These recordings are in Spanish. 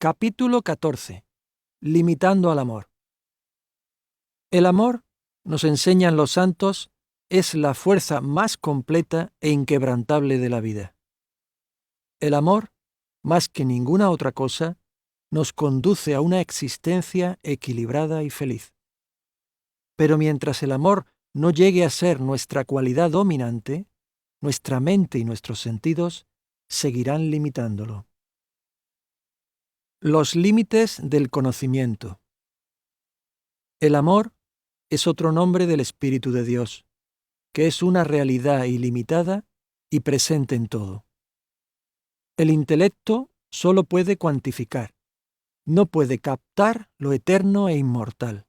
Capítulo 14. Limitando al amor. El amor, nos enseñan los santos, es la fuerza más completa e inquebrantable de la vida. El amor, más que ninguna otra cosa, nos conduce a una existencia equilibrada y feliz. Pero mientras el amor no llegue a ser nuestra cualidad dominante, nuestra mente y nuestros sentidos seguirán limitándolo. Los límites del conocimiento. El amor es otro nombre del Espíritu de Dios, que es una realidad ilimitada y presente en todo. El intelecto solo puede cuantificar, no puede captar lo eterno e inmortal.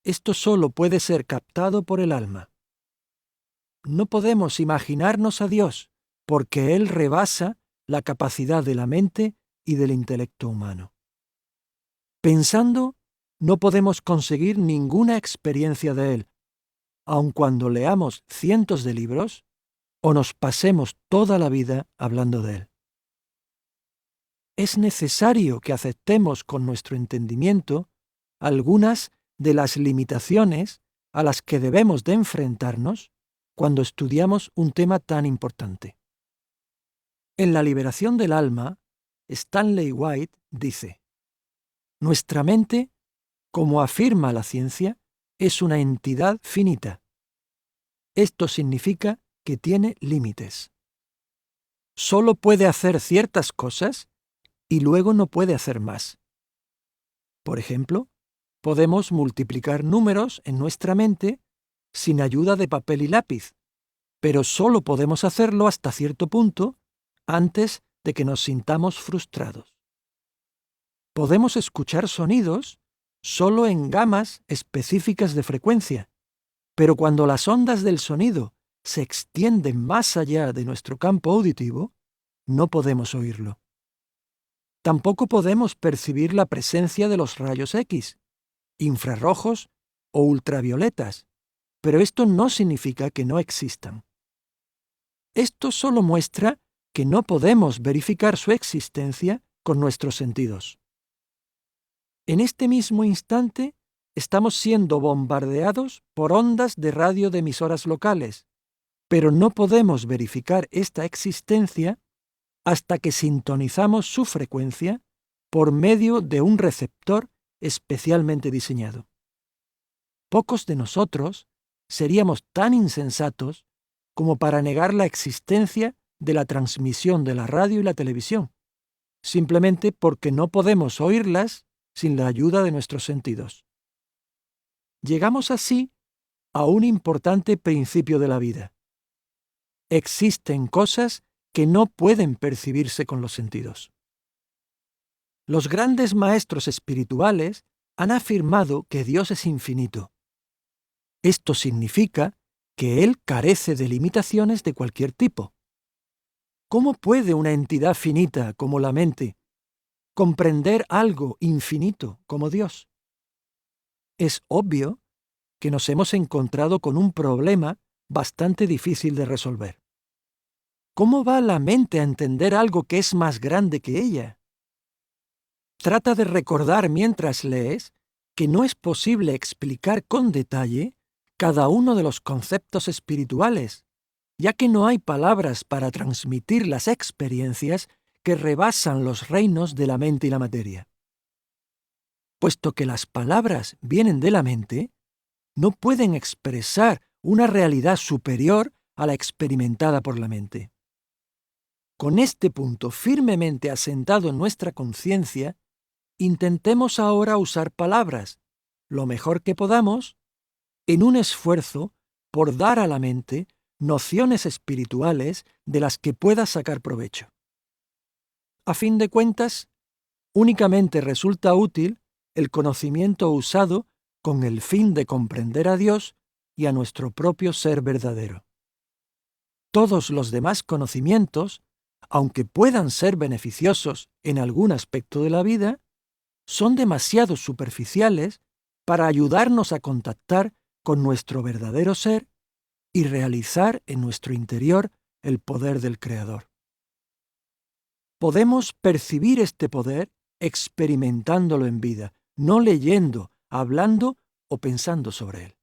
Esto solo puede ser captado por el alma. No podemos imaginarnos a Dios, porque Él rebasa la capacidad de la mente y del intelecto humano. Pensando, no podemos conseguir ninguna experiencia de Él, aun cuando leamos cientos de libros o nos pasemos toda la vida hablando de Él. Es necesario que aceptemos con nuestro entendimiento algunas de las limitaciones a las que debemos de enfrentarnos cuando estudiamos un tema tan importante. En La liberación del alma, Stanley White dice: nuestra mente, como afirma la ciencia, es una entidad finita. Esto significa que tiene límites. Solo puede hacer ciertas cosas y luego no puede hacer más. Por ejemplo, podemos multiplicar números en nuestra mente sin ayuda de papel y lápiz, pero solo podemos hacerlo hasta cierto punto antes de que nos sintamos frustrados. Podemos escuchar sonidos solo en gamas específicas de frecuencia, pero cuando las ondas del sonido se extienden más allá de nuestro campo auditivo, no podemos oírlo. Tampoco podemos percibir la presencia de los rayos X, infrarrojos o ultravioletas, pero esto no significa que no existan. Esto solo muestra que no podemos verificar su existencia con nuestros sentidos. En este mismo instante, estamos siendo bombardeados por ondas de radio de emisoras locales, pero no podemos verificar esta existencia hasta que sintonizamos su frecuencia por medio de un receptor especialmente diseñado. Pocos de nosotros seríamos tan insensatos como para negar la existencia de la transmisión de la radio y la televisión, simplemente porque no podemos oírlas sin la ayuda de nuestros sentidos. Llegamos así a un importante principio de la vida. Existen cosas que no pueden percibirse con los sentidos. Los grandes maestros espirituales han afirmado que Dios es infinito. Esto significa que Él carece de limitaciones de cualquier tipo. ¿Cómo puede una entidad finita como la mente comprender algo infinito como Dios? Es obvio que nos hemos encontrado con un problema bastante difícil de resolver. ¿Cómo va la mente a entender algo que es más grande que ella? Trata de recordar mientras lees que no es posible explicar con detalle cada uno de los conceptos espirituales, ya que no hay palabras para transmitir las experiencias que rebasan los reinos de la mente y la materia. Puesto que las palabras vienen de la mente, no pueden expresar una realidad superior a la experimentada por la mente. Con este punto firmemente asentado en nuestra conciencia, intentemos ahora usar palabras, lo mejor que podamos, en un esfuerzo por dar a la mente nociones espirituales de las que pueda sacar provecho. A fin de cuentas, únicamente resulta útil el conocimiento usado con el fin de comprender a Dios y a nuestro propio ser verdadero. Todos los demás conocimientos, aunque puedan ser beneficiosos en algún aspecto de la vida, son demasiado superficiales para ayudarnos a contactar con nuestro verdadero ser y realizar en nuestro interior el poder del Creador. Podemos percibir este poder experimentándolo en vida, no leyendo, hablando o pensando sobre él.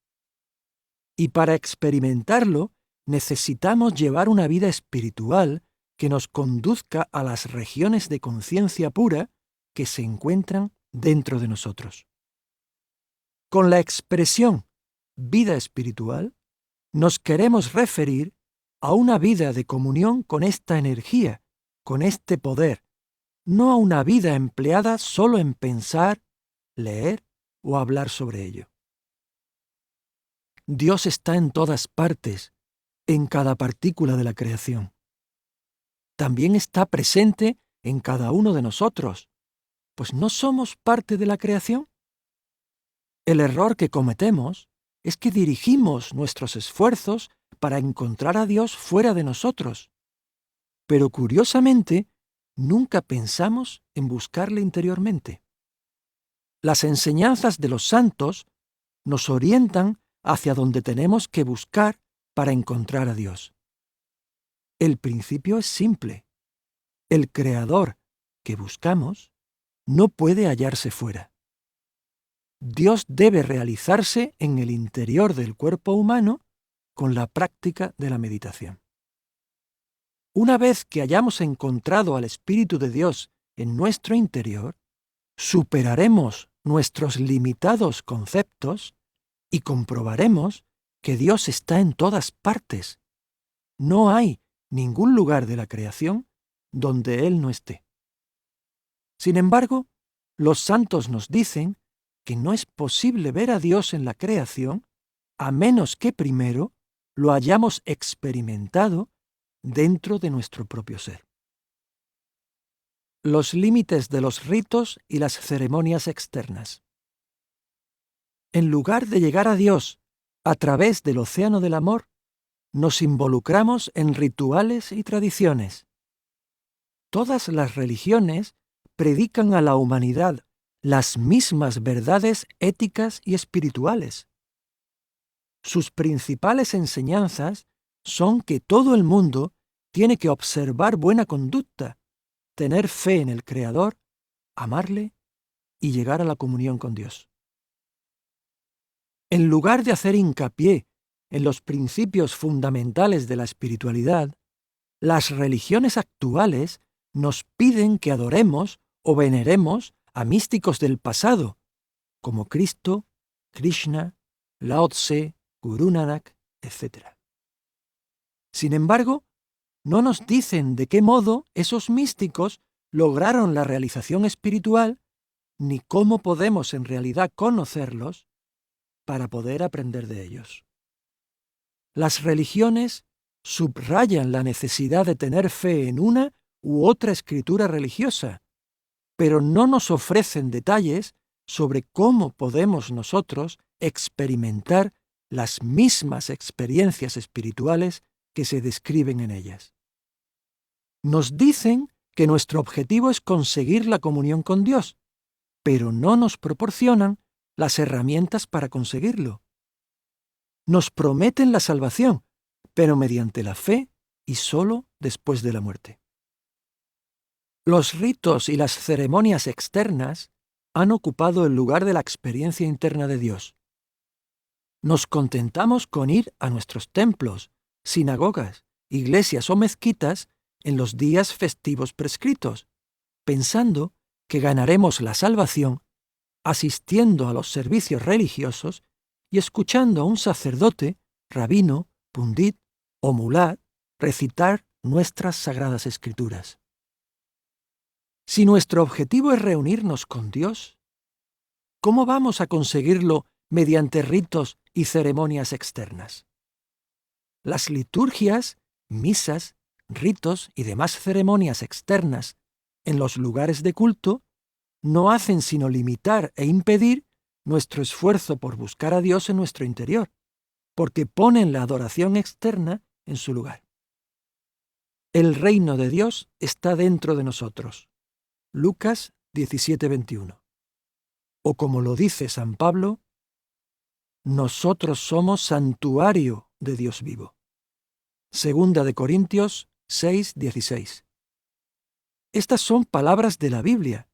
Y para experimentarlo, necesitamos llevar una vida espiritual que nos conduzca a las regiones de conciencia pura que se encuentran dentro de nosotros. Con la expresión vida espiritual, nos queremos referir a una vida de comunión con esta energía, con este poder, no a una vida empleada solo en pensar, leer o hablar sobre ello. Dios está en todas partes, en cada partícula de la creación. También está presente en cada uno de nosotros, pues ¿no somos parte de la creación? El error que cometemos es que dirigimos nuestros esfuerzos para encontrar a Dios fuera de nosotros, pero curiosamente nunca pensamos en buscarle interiormente. Las enseñanzas de los santos nos orientan hacia donde tenemos que buscar para encontrar a Dios. El principio es simple. El Creador que buscamos no puede hallarse fuera. Dios debe realizarse en el interior del cuerpo humano con la práctica de la meditación. Una vez que hayamos encontrado al Espíritu de Dios en nuestro interior, superaremos nuestros limitados conceptos y comprobaremos que Dios está en todas partes. No hay ningún lugar de la creación donde Él no esté. Sin embargo, los santos nos dicen que no es posible ver a Dios en la creación a menos que primero lo hayamos experimentado dentro de nuestro propio ser. Los límites de los ritos y las ceremonias externas. En lugar de llegar a Dios a través del océano del amor, nos involucramos en rituales y tradiciones. Todas las religiones predican a la humanidad las mismas verdades éticas y espirituales. Sus principales enseñanzas son que todo el mundo tiene que observar buena conducta, tener fe en el Creador, amarle y llegar a la comunión con Dios. En lugar de hacer hincapié en los principios fundamentales de la espiritualidad, las religiones actuales nos piden que adoremos o veneremos a místicos del pasado, como Cristo, Krishna, Lao Tse, Gurú Nanak, etc. Sin embargo, no nos dicen de qué modo esos místicos lograron la realización espiritual, ni cómo podemos en realidad conocerlos para poder aprender de ellos. Las religiones subrayan la necesidad de tener fe en una u otra escritura religiosa, pero no nos ofrecen detalles sobre cómo podemos nosotros experimentar las mismas experiencias espirituales que se describen en ellas. Nos dicen que nuestro objetivo es conseguir la comunión con Dios, pero no nos proporcionan las herramientas para conseguirlo. Nos prometen la salvación, pero mediante la fe y solo después de la muerte. Los ritos y las ceremonias externas han ocupado el lugar de la experiencia interna de Dios. Nos contentamos con ir a nuestros templos, sinagogas, iglesias o mezquitas en los días festivos prescritos, pensando que ganaremos la salvación asistiendo a los servicios religiosos y escuchando a un sacerdote, rabino, pundit o mulá recitar nuestras sagradas escrituras. Si nuestro objetivo es reunirnos con Dios, ¿cómo vamos a conseguirlo mediante ritos y ceremonias externas? Las liturgias, misas, ritos y demás ceremonias externas en los lugares de culto no hacen sino limitar e impedir nuestro esfuerzo por buscar a Dios en nuestro interior, porque ponen la adoración externa en su lugar. El reino de Dios está dentro de nosotros. Lucas 17:21. O como lo dice San Pablo, nosotros somos santuario de Dios vivo. Segunda de Corintios 6:16. Estas son palabras de la Biblia,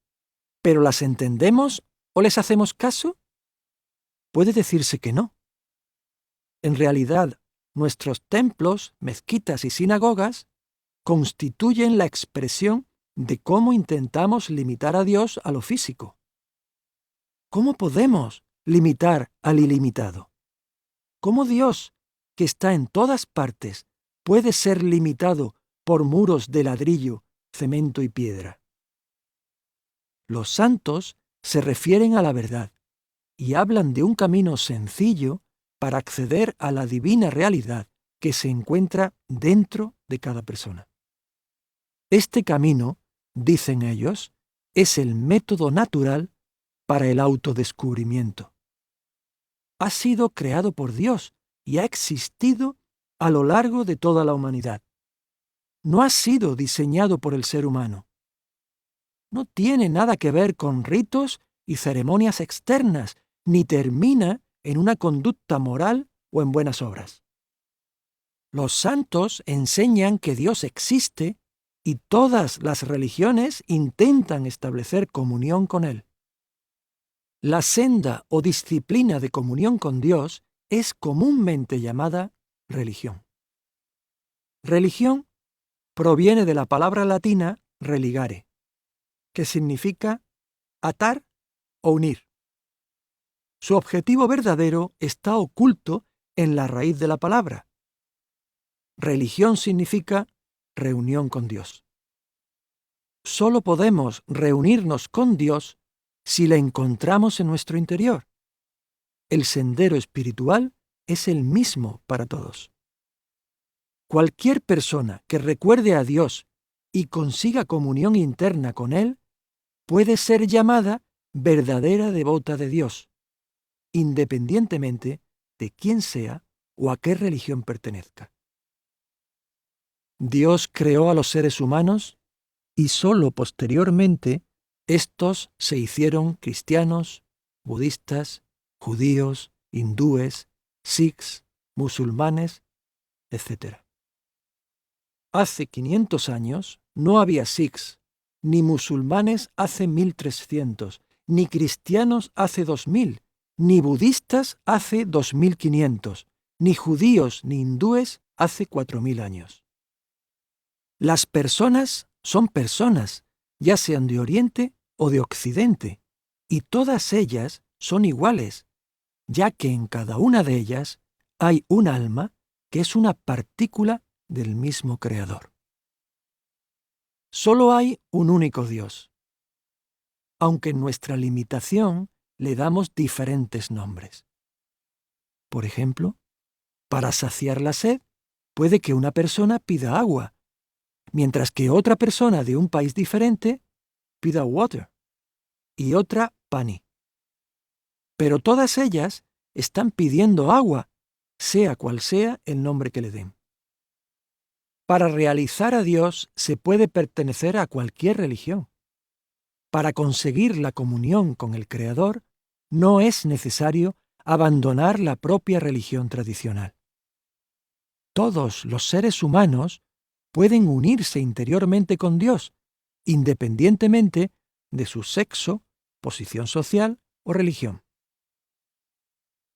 ¿Pero las entendemos o les hacemos caso? Puede decirse que no. En realidad, nuestros templos, mezquitas y sinagogas constituyen la expresión de cómo intentamos limitar a Dios a lo físico. ¿Cómo podemos limitar al ilimitado? ¿Cómo Dios, que está en todas partes, puede ser limitado por muros de ladrillo, cemento y piedra? Los santos se refieren a la verdad y hablan de un camino sencillo para acceder a la divina realidad que se encuentra dentro de cada persona. Este camino, dicen ellos, es el método natural para el autodescubrimiento. Ha sido creado por Dios y ha existido a lo largo de toda la humanidad. No ha sido diseñado por el ser humano. No tiene nada que ver con ritos y ceremonias externas, ni termina en una conducta moral o en buenas obras. Los santos enseñan que Dios existe y todas las religiones intentan establecer comunión con Él. La senda o disciplina de comunión con Dios es comúnmente llamada religión. Religión proviene de la palabra latina religare, que significa atar o unir. Su objetivo verdadero está oculto en la raíz de la palabra. Religión significa reunión con Dios. Solo podemos reunirnos con Dios si le encontramos en nuestro interior. El sendero espiritual es el mismo para todos. Cualquier persona que recuerde a Dios y consiga comunión interna con Él puede ser llamada verdadera devota de Dios, independientemente de quién sea o a qué religión pertenezca. Dios creó a los seres humanos y solo posteriormente estos se hicieron cristianos, budistas, judíos, hindúes, sikhs, musulmanes, etc. Hace 500 años no había sikhs, ni musulmanes hace 1300, ni cristianos hace 2000, ni budistas hace 2500, ni judíos ni hindúes hace 4000 años. Las personas son personas, ya sean de Oriente o de Occidente, y todas ellas son iguales, ya que en cada una de ellas hay un alma que es una partícula del mismo Creador. Solo hay un único Dios, aunque en nuestra limitación le damos diferentes nombres. Por ejemplo, para saciar la sed, puede que una persona pida agua, mientras que otra persona de un país diferente pida water y otra pani. Pero todas ellas están pidiendo agua, sea cual sea el nombre que le den. Para realizar a Dios se puede pertenecer a cualquier religión. Para conseguir la comunión con el Creador, no es necesario abandonar la propia religión tradicional. Todos los seres humanos pueden unirse interiormente con Dios, independientemente de su sexo, posición social o religión.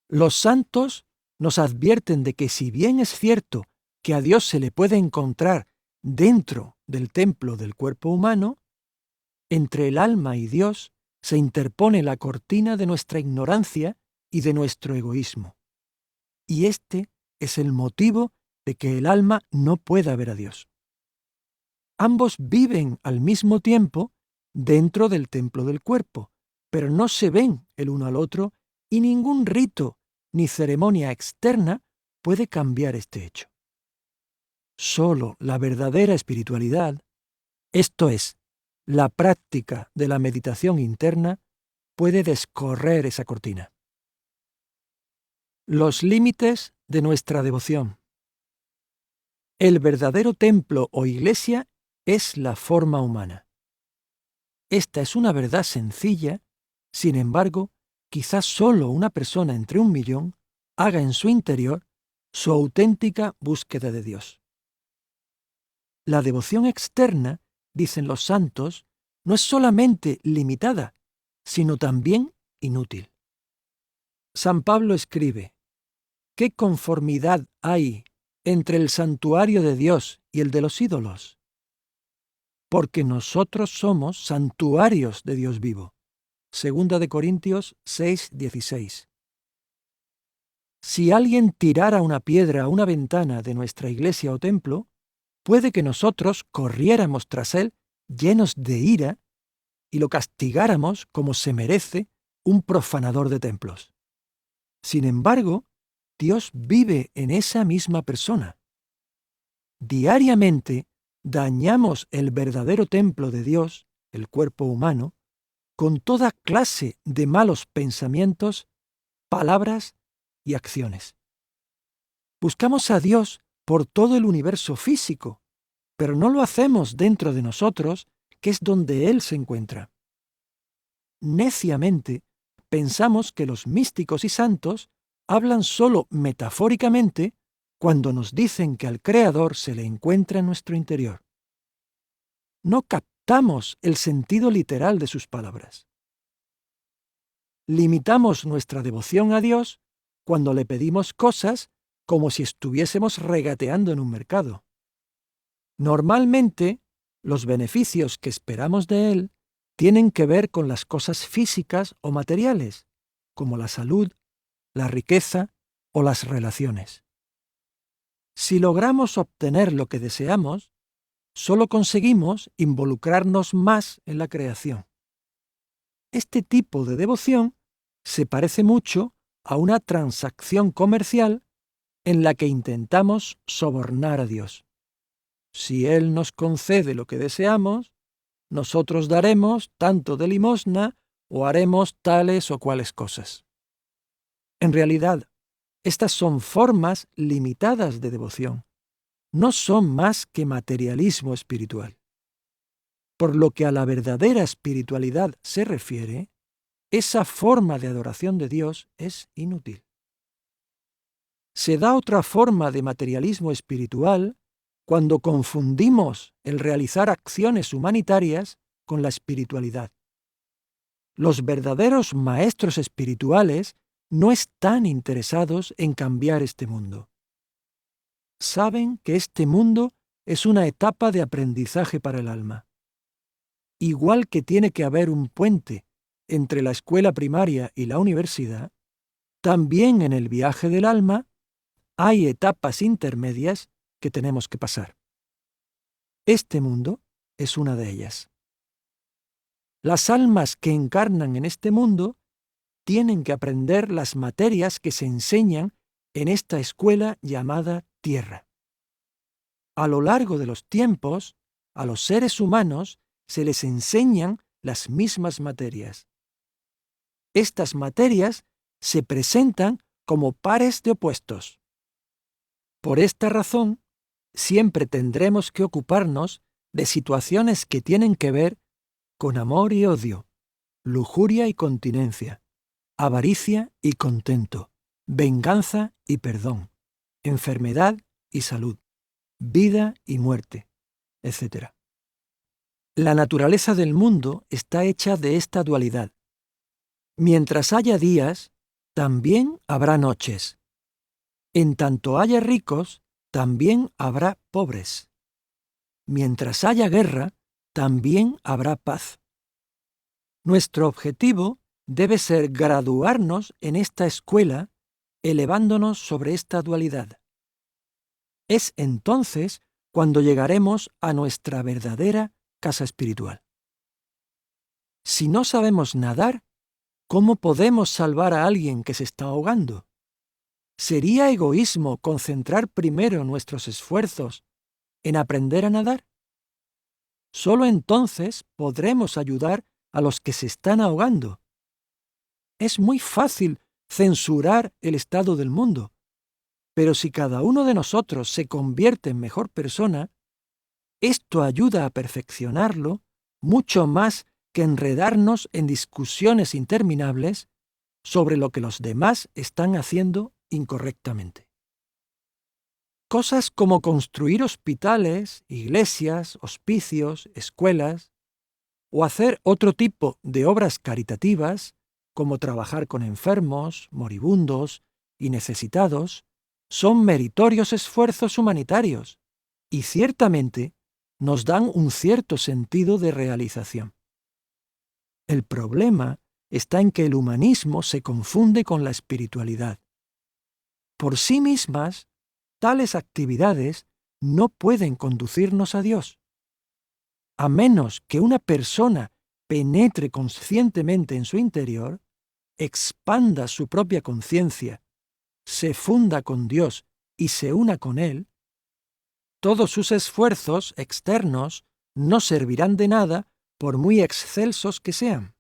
Los santos nos advierten de que si bien es cierto que a Dios se le puede encontrar dentro del templo del cuerpo humano, entre el alma y Dios se interpone la cortina de nuestra ignorancia y de nuestro egoísmo. Y este es el motivo de que el alma no pueda ver a Dios. Ambos viven al mismo tiempo dentro del templo del cuerpo, pero no se ven el uno al otro y ningún rito ni ceremonia externa puede cambiar este hecho. Solo la verdadera espiritualidad, esto es, la práctica de la meditación interna, puede descorrer esa cortina. Los límites de nuestra devoción. El verdadero templo o iglesia es la forma humana. Esta es una verdad sencilla, sin embargo, quizás solo una persona entre 1.000.000 haga en su interior su auténtica búsqueda de Dios. La devoción externa, dicen los santos, no es solamente limitada, sino también inútil. San Pablo escribe: ¿qué conformidad hay entre el santuario de Dios y el de los ídolos? Porque nosotros somos santuarios de Dios vivo. Segunda de Corintios 6:16. Si alguien tirara una piedra a una ventana de nuestra iglesia o templo, puede que nosotros corriéramos tras él llenos de ira y lo castigáramos como se merece un profanador de templos. Sin embargo, Dios vive en esa misma persona. Diariamente dañamos el verdadero templo de Dios, el cuerpo humano, con toda clase de malos pensamientos, palabras y acciones. Buscamos a Dios por todo el universo físico, pero no lo hacemos dentro de nosotros, que es donde Él se encuentra. Neciamente, pensamos que los místicos y santos hablan solo metafóricamente cuando nos dicen que al Creador se le encuentra en nuestro interior. No captamos el sentido literal de sus palabras. Limitamos nuestra devoción a Dios cuando le pedimos cosas como si estuviésemos regateando en un mercado. Normalmente, los beneficios que esperamos de Él tienen que ver con las cosas físicas o materiales, como la salud, la riqueza o las relaciones. Si logramos obtener lo que deseamos, solo conseguimos involucrarnos más en la creación. Este tipo de devoción se parece mucho a una transacción comercial en la que intentamos sobornar a Dios. Si Él nos concede lo que deseamos, nosotros daremos tanto de limosna o haremos tales o cuales cosas. En realidad, estas son formas limitadas de devoción. No son más que materialismo espiritual. Por lo que a la verdadera espiritualidad se refiere, esa forma de adoración de Dios es inútil. Se da otra forma de materialismo espiritual cuando confundimos el realizar acciones humanitarias con la espiritualidad. Los verdaderos maestros espirituales no están interesados en cambiar este mundo. Saben que este mundo es una etapa de aprendizaje para el alma. Igual que tiene que haber un puente entre la escuela primaria y la universidad, también en el viaje del alma hay etapas intermedias que tenemos que pasar. Este mundo es una de ellas. Las almas que encarnan en este mundo tienen que aprender las materias que se enseñan en esta escuela llamada Tierra. A lo largo de los tiempos, a los seres humanos se les enseñan las mismas materias. Estas materias se presentan como pares de opuestos. Por esta razón, siempre tendremos que ocuparnos de situaciones que tienen que ver con amor y odio, lujuria y continencia, avaricia y contento, venganza y perdón, enfermedad y salud, vida y muerte, etc. La naturaleza del mundo está hecha de esta dualidad. Mientras haya días, también habrá noches. En tanto haya ricos, también habrá pobres. Mientras haya guerra, también habrá paz. Nuestro objetivo debe ser graduarnos en esta escuela, elevándonos sobre esta dualidad. Es entonces cuando llegaremos a nuestra verdadera casa espiritual. Si no sabemos nadar, ¿cómo podemos salvar a alguien que se está ahogando? ¿Sería egoísmo concentrar primero nuestros esfuerzos en aprender a nadar? Solo entonces podremos ayudar a los que se están ahogando. Es muy fácil censurar el estado del mundo, pero si cada uno de nosotros se convierte en mejor persona, esto ayuda a perfeccionarlo mucho más que enredarnos en discusiones interminables sobre lo que los demás están haciendo incorrectamente. Cosas como construir hospitales, iglesias, hospicios, escuelas, o hacer otro tipo de obras caritativas, como trabajar con enfermos, moribundos y necesitados, son meritorios esfuerzos humanitarios y ciertamente nos dan un cierto sentido de realización. El problema está en que el humanismo se confunde con la espiritualidad. Por sí mismas, tales actividades no pueden conducirnos a Dios. A menos que una persona penetre conscientemente en su interior, expanda su propia conciencia, se funda con Dios y se una con Él, todos sus esfuerzos externos no servirán de nada por muy excelsos que sean.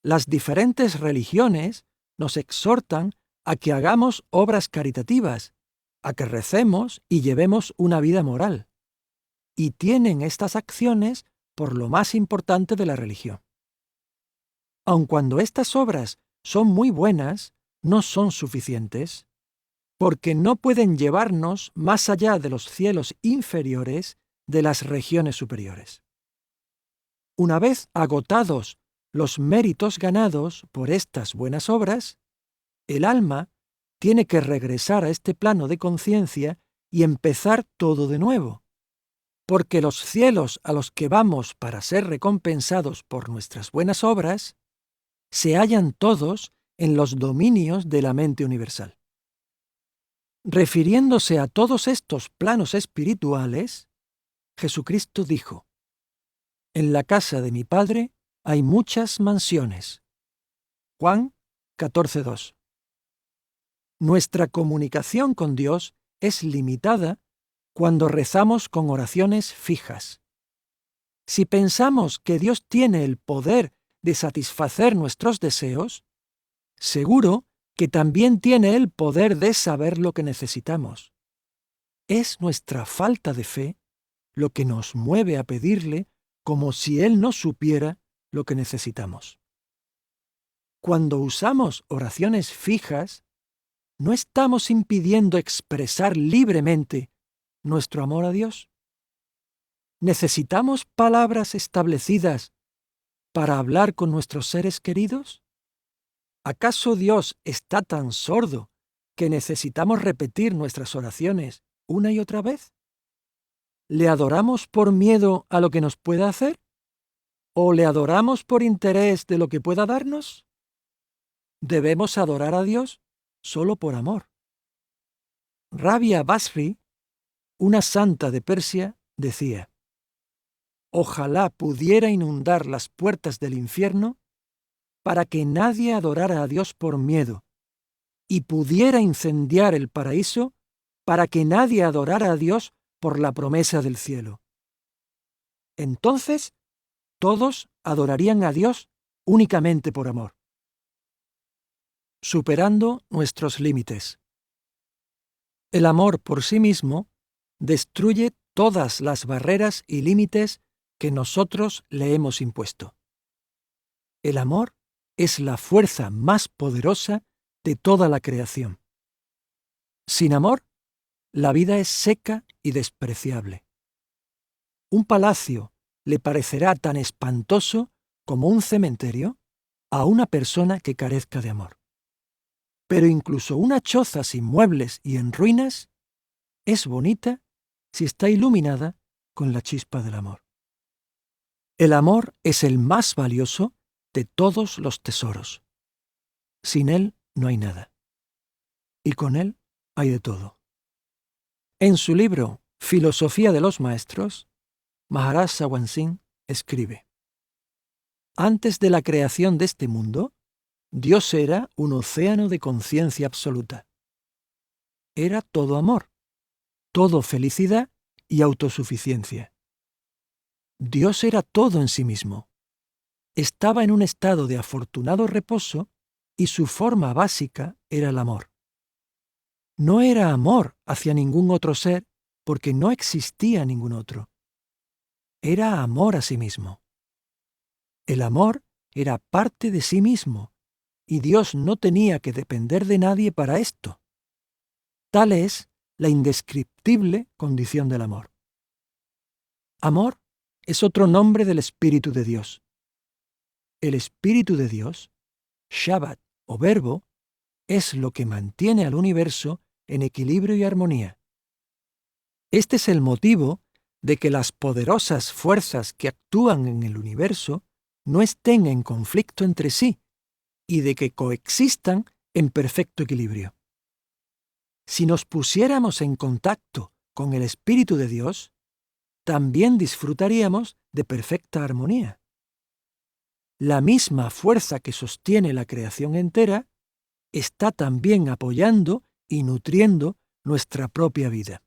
Las diferentes religiones nos exhortan a que hagamos obras caritativas, a que recemos y llevemos una vida moral, y tienen estas acciones por lo más importante de la religión. Aun cuando estas obras son muy buenas, no son suficientes, porque no pueden llevarnos más allá de los cielos inferiores de las regiones superiores. Una vez agotados los méritos ganados por estas buenas obras, el alma tiene que regresar a este plano de conciencia y empezar todo de nuevo, porque los cielos a los que vamos para ser recompensados por nuestras buenas obras se hallan todos en los dominios de la mente universal. Refiriéndose a todos estos planos espirituales, Jesucristo dijo: «En la casa de mi Padre hay muchas mansiones». Juan 14:2. Nuestra comunicación con Dios es limitada cuando rezamos con oraciones fijas. Si pensamos que Dios tiene el poder de satisfacer nuestros deseos, seguro que también tiene el poder de saber lo que necesitamos. Es nuestra falta de fe lo que nos mueve a pedirle como si Él no supiera lo que necesitamos. Cuando usamos oraciones fijas, ¿no estamos impidiendo expresar libremente nuestro amor a Dios? ¿Necesitamos palabras establecidas para hablar con nuestros seres queridos? ¿Acaso Dios está tan sordo que necesitamos repetir nuestras oraciones una y otra vez? ¿Le adoramos por miedo a lo que nos pueda hacer? ¿O le adoramos por interés de lo que pueda darnos? Debemos adorar a Dios solo por amor. Rabia Basri, una santa de Persia, decía: «Ojalá pudiera inundar las puertas del infierno para que nadie adorara a Dios por miedo, y pudiera incendiar el paraíso para que nadie adorara a Dios por la promesa del cielo. Entonces, todos adorarían a Dios únicamente por amor». Superando nuestros límites. El amor por sí mismo destruye todas las barreras y límites que nosotros le hemos impuesto. El amor es la fuerza más poderosa de toda la creación. Sin amor, la vida es seca y despreciable. Un palacio le parecerá tan espantoso como un cementerio a una persona que carezca de amor. Pero incluso una choza sin muebles y en ruinas es bonita si está iluminada con la chispa del amor. El amor es el más valioso de todos los tesoros. Sin él no hay nada. Y con él hay de todo. En su libro Filosofía de los Maestros, Maharaj Sawan Singh escribe: «Antes de la creación de este mundo, Dios era un océano de conciencia absoluta. Era todo amor, todo felicidad y autosuficiencia. Dios era todo en sí mismo. Estaba en un estado de afortunado reposo y su forma básica era el amor. No era amor hacia ningún otro ser porque no existía ningún otro. Era amor a sí mismo. El amor era parte de sí mismo y Dios no tenía que depender de nadie para esto. Tal es la indescriptible condición del amor. Amor es otro nombre del Espíritu de Dios. El Espíritu de Dios, Shabbat o Verbo, es lo que mantiene al universo en equilibrio y armonía. Este es el motivo de que las poderosas fuerzas que actúan en el universo no estén en conflicto entre sí y de que coexistan en perfecto equilibrio. Si nos pusiéramos en contacto con el Espíritu de Dios, también disfrutaríamos de perfecta armonía. La misma fuerza que sostiene la creación entera está también apoyando y nutriendo nuestra propia vida.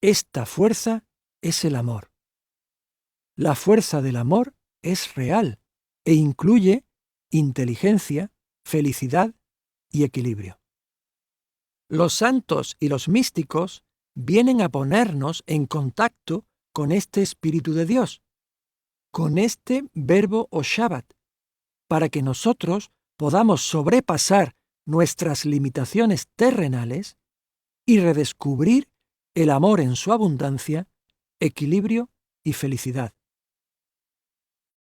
Esta fuerza es el amor. La fuerza del amor es real e incluye inteligencia, felicidad y equilibrio. Los santos y los místicos vienen a ponernos en contacto con este Espíritu de Dios, con este Verbo o Shabbat, para que nosotros podamos sobrepasar nuestras limitaciones terrenales y redescubrir el amor en su abundancia, equilibrio y felicidad.